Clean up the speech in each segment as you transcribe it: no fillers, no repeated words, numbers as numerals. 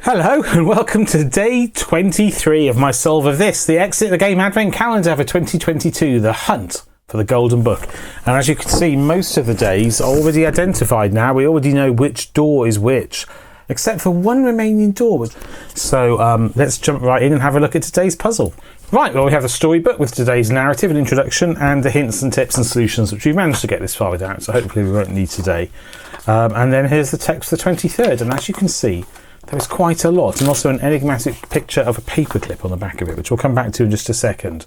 Hello and welcome to day 23 of my Solve of This, the Exit the Game Advent Calendar for 2022, the hunt for the Golden Book. And as you can see, most of the days are already identified now. We already know which door is which, except for one remaining door. So let's jump right in and have a look at today's puzzle. Right, well, we have a storybook with today's narrative and introduction and the hints and tips and solutions, which we managed to get this far without, so hopefully we won't need today. And then here's the text for the 23rd, and as you can see, there is quite a lot, and also an enigmatic picture of a paperclip on the back of it, which we'll come back to in just a second.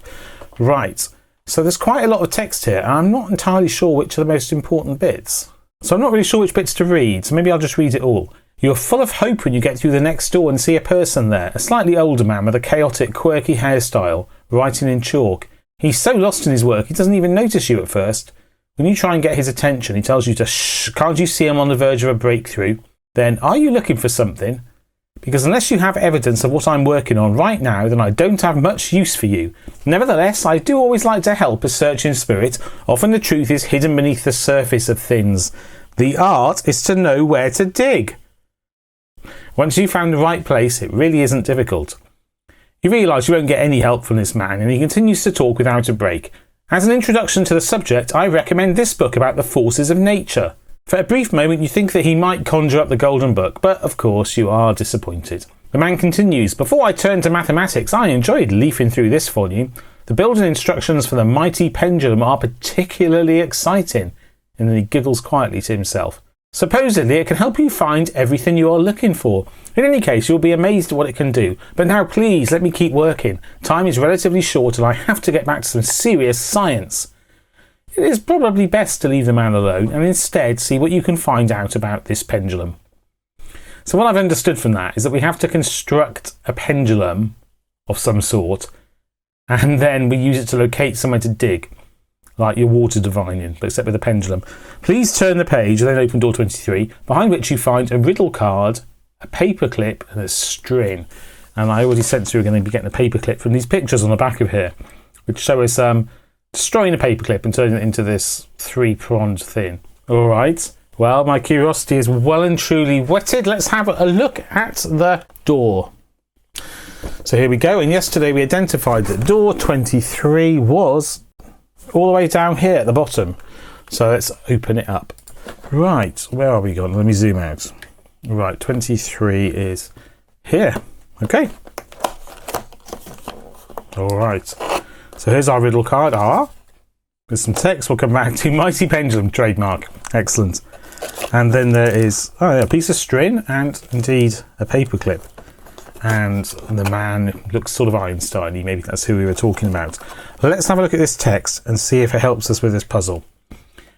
Right, so there's quite a lot of text here, and I'm not entirely sure which are the most important bits. So I'm not really sure which bits to read, so maybe I'll just read it all. You're full of hope when you get through the next door and see a person there, a slightly older man with a chaotic, quirky hairstyle, writing in chalk. He's so lost in his work, he doesn't even notice you at first. When you try and get his attention, he tells you to shh, can't you see I'm on the verge of a breakthrough? Then, are you looking for something? Because unless you have evidence of what I'm working on right now, then I don't have much use for you. Nevertheless, I do always like to help a searching spirit. Often the truth is hidden beneath the surface of things. The art is to know where to dig. Once you've found the right place, it really isn't difficult. You realise you won't get any help from this man, and he continues to talk without a break. As an introduction to the subject, I recommend this book about the forces of nature. For a brief moment you think that he might conjure up the Golden Book, but of course you are disappointed. The man continues, before I turned to mathematics, I enjoyed leafing through this volume. The building instructions for the mighty pendulum are particularly exciting. And then he giggles quietly to himself. Supposedly it can help you find everything you are looking for. In any case, you'll be amazed at what it can do. But now please let me keep working. Time is relatively short and I have to get back to some serious science. It is probably best to leave the man alone and instead see what you can find out about this pendulum. So what I've understood from that is that we have to construct a pendulum of some sort and then we use it to locate somewhere to dig, like your water divining, but except with a pendulum. Please turn the page and then open door 23, behind which you find a riddle card, a paperclip and a string. And I already sense we're going to be getting a paperclip from these pictures on the back of here, which show us destroying a paperclip and turning it into this three-pronged thing. All right. Well, my curiosity is well and truly whetted. Let's have a look at the door. So here we go. And yesterday we identified that door 23 was all the way down here at the bottom. So let's open it up. Right. Where are we gone? Let me zoom out. Right. 23 is here. Okay. All right. So here's our riddle card. There's some text we'll come back to. Mighty pendulum, trademark. Excellent. And then there is a piece of string and indeed a paperclip. And the man looks sort of Einstein-y. Maybe that's who we were talking about. Let's have a look at this text and see if it helps us with this puzzle.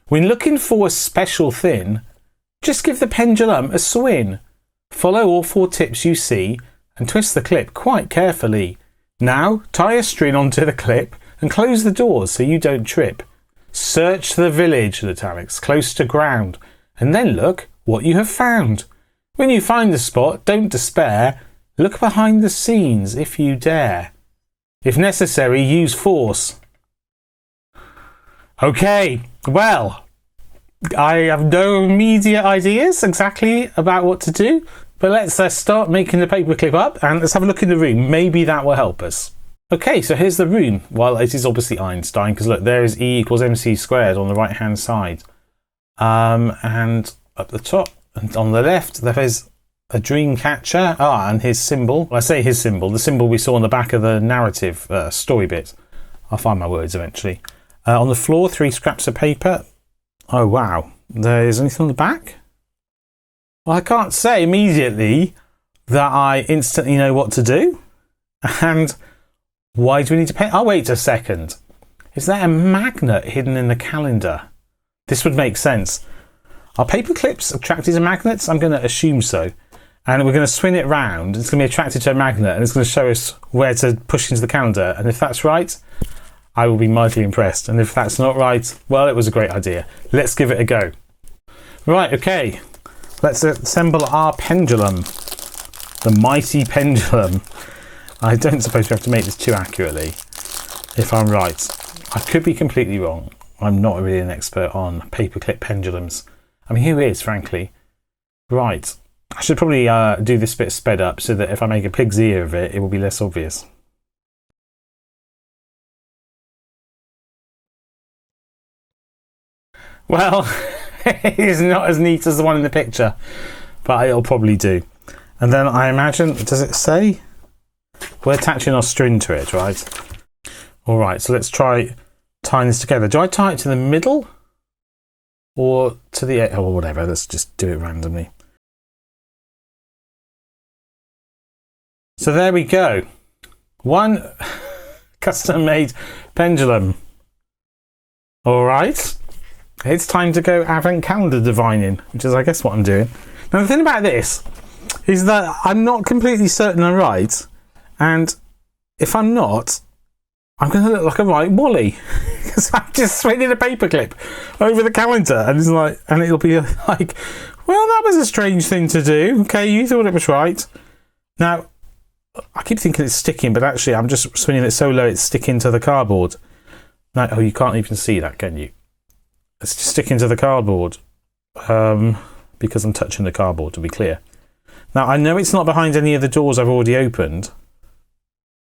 When looking for a special thing, just give the pendulum a swing. Follow all 4 tips you see and twist the clip quite carefully. Now, tie a string onto the clip and close the doors so you don't trip. Search the village, in italics, close to ground, and then look what you have found. When you find the spot, don't despair. Look behind the scenes if you dare. If necessary, use force. Okay, well, I have no immediate ideas exactly about what to do. But let's start making the paperclip up and let's have a look in the room. Maybe that will help us. Okay, so here's the room. Well, it is obviously Einstein because look, there is E equals mc squared on the right hand side. And up the top and on the left, there is a dream catcher. And his symbol. Well, I say his symbol, the symbol we saw on the back of the narrative story bit. I'll find my words eventually. On the floor, 3 scraps of paper. Oh, wow. There is anything on the back? Well, I can't say immediately that I instantly know what to do. And why do we need to pay? Oh, wait a second. Is there a magnet hidden in the calendar? This would make sense. Are paper clips attracted to magnets? I'm going to assume so. And we're going to swing it round. It's going to be attracted to a magnet and it's going to show us where to push into the calendar. And if that's right, I will be mightily impressed. And if that's not right, well, it was a great idea. Let's give it a go. Right, okay. Let's assemble our pendulum. The mighty pendulum. I don't suppose we have to make this too accurately, if I'm right. I could be completely wrong. I'm not really an expert on paperclip pendulums. I mean, who is, frankly? Right. I should probably do this bit sped up so that if I make a pig's ear of it, it will be less obvious. Well, it is not as neat as the one in the picture, but it'll probably do. And then I imagine, does it say? We're attaching our string to it, right? All right, so let's try tying this together. Do I tie it to the middle or to the edge? Oh, whatever, let's just do it randomly. So there we go. One custom-made pendulum. All right. It's time to go advent calendar divining, which is, I guess, what I'm doing. Now, the thing about this is that I'm not completely certain I'm right. And if I'm not, I'm going to look like a right Wally. Because I'm just swinging a paperclip over the calendar. And it's like, and it'll be like, well, that was a strange thing to do. Okay, you thought it was right. Now, I keep thinking it's sticking, but actually I'm just swinging it so low it's sticking to the cardboard. Now, oh, you can't even see that, can you? It's just sticking to the cardboard. Because I'm touching the cardboard, to be clear. Now, I know it's not behind any of the doors I've already opened.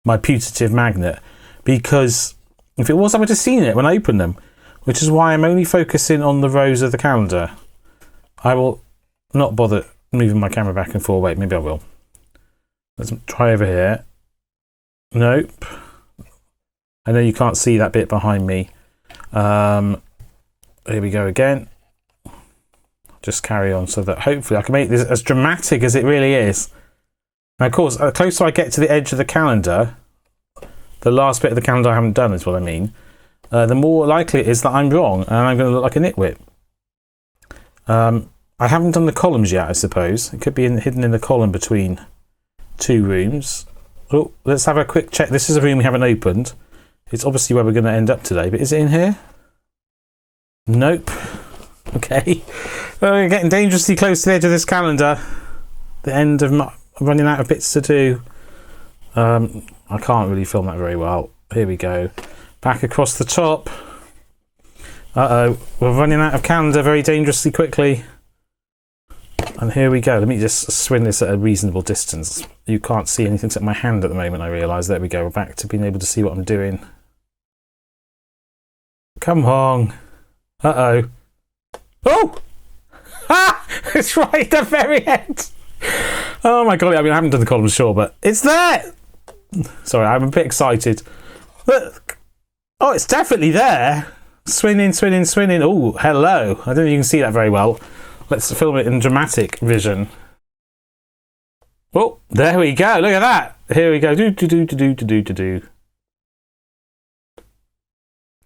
My putative magnet. Because if it was, I would have seen it when I opened them. Which is why I'm only focusing on the rows of the calendar. I will not bother moving my camera back and forth. Wait, maybe I will. Let's try over here. Nope. I know you can't see that bit behind me. Here we go again. Just carry on so that hopefully I can make this as dramatic as it really is. Now, of course, the closer I get to the edge of the calendar, the last bit of the calendar I haven't done is what I mean, the more likely it is that I'm wrong and I'm going to look like a nitwit. I haven't done the columns yet, I suppose. It could be hidden in the column between two rooms. Oh, let's have a quick check. This is a room we haven't opened. It's obviously where we're going to end up today, but is it in here? Nope. Okay. Well, we're getting dangerously close to the edge of this calendar. The end of running out of bits to do. I can't really film that very well. Here we go. Back across the top. Uh-oh. We're running out of calendar very dangerously quickly. And here we go. Let me just swing this at a reasonable distance. You can't see anything except my hand at the moment, I realise. There we go. We're back to being able to see what I'm doing. Come on. Uh-oh. Oh! Ah! It's right at the very end. Oh my god. I mean, I haven't done the columns, sure, but it's there! Sorry, I'm a bit excited. Look. Oh, it's definitely there. Swinging, swinging, swinging. Oh, hello. I don't know if you can see that very well. Let's film it in dramatic vision. Oh, there we go. Look at that. Here we go. Do.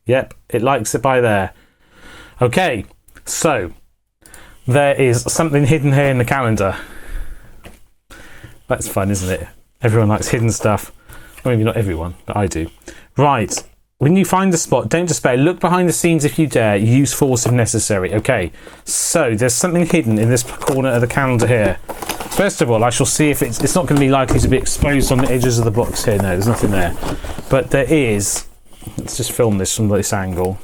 Yep, it likes it by there. Okay, so there is something hidden here in the calendar. That's fun, isn't it? Everyone likes hidden stuff. Well, maybe not everyone, but I do. Right. When you find the spot, don't despair. Look behind the scenes if you dare. Use force if necessary. Okay, so there's something hidden in this corner of the calendar here. First of all, I shall see if it's not going to be likely to be exposed on the edges of the box here. No, there's nothing there. But there is. Let's just film this from this angle.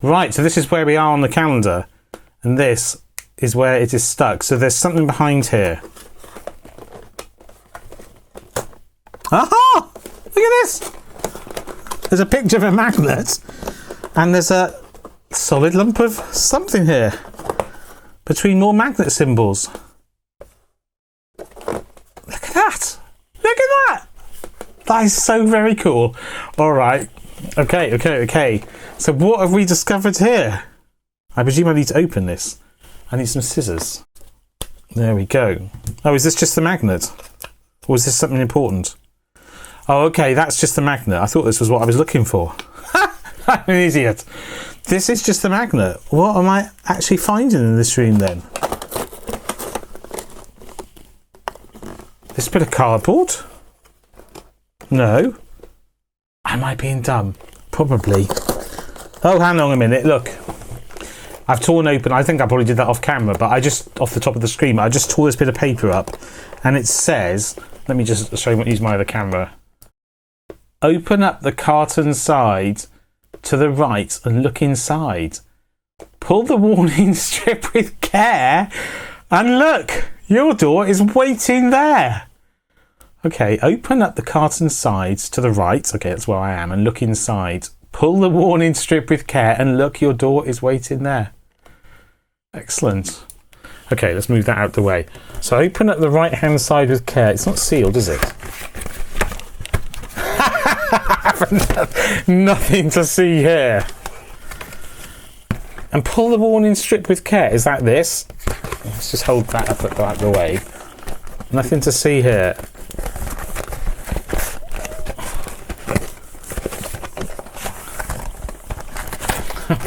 Right, so this is where we are on the calendar. And this is where it is stuck. So there's something behind here. Aha! Look at this! There's a picture of a magnet, and there's a solid lump of something here between more magnet symbols. Look at that! Look at that! That is so very cool. All right. Okay. So what have we discovered here? I presume I need to open this. I need some scissors. There we go. Oh, is this just the magnet? Or is this something important? Oh, okay, that's just the magnet. I thought this was what I was looking for. I'm an idiot. This is just the magnet. What am I actually finding in this room then? This bit of cardboard? No. Am I being dumb? Probably. Oh, hang on a minute. Look. I've torn open. I think I probably did that off camera, but I just, off the top of the screen, I just tore this bit of paper up. And it says, let me just use my other camera. Open up the carton side to the right and look inside. Pull the warning strip with care. And look, your door is waiting there. Okay, open up the carton sides to the right. Okay, that's where I am. And look inside. Pull the warning strip with care and look, your door is waiting there. Excellent. Okay, let's move that out the way. So open up the right-hand side with care. It's not sealed, is it? Nothing to see here. And pull the warning strip with care. Is that this? Let's just hold that up out the way. Nothing to see here.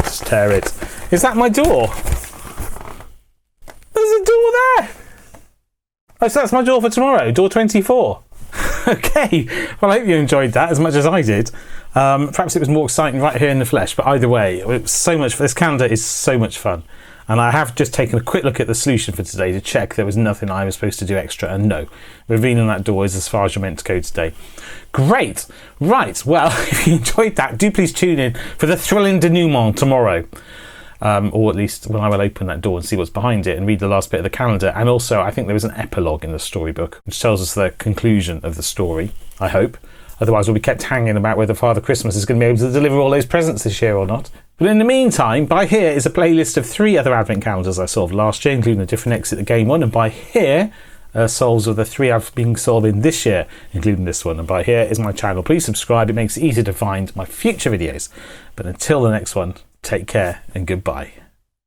Just tear it. Is that my door? There's a door there. Oh, so that's my door for tomorrow, door 24. Okay, well, I hope you enjoyed that as much as I did. Perhaps it was more exciting right here in the flesh, but either way, it was so much. This calendar is so much fun. And I have just taken a quick look at the solution for today to check there was nothing I was supposed to do extra. And no, revealing that door is as far as you're meant to go today. Great. Right. Well, if you enjoyed that, do please tune in for the thrilling denouement tomorrow. Or at least when I will open that door and see what's behind it and read the last bit of the calendar. And also, I think there is an epilogue in the storybook, which tells us the conclusion of the story, I hope. Otherwise, we'll be kept hanging about whether Father Christmas is going to be able to deliver all those presents this year or not. But in the meantime, by here is a playlist of 3 other Advent calendars I solved last year, including a different exit the game one. And by here, solves of the 3 I've been solving this year, including this one. And by here is my channel. Please subscribe. It makes it easy to find my future videos. But until the next one, take care and goodbye.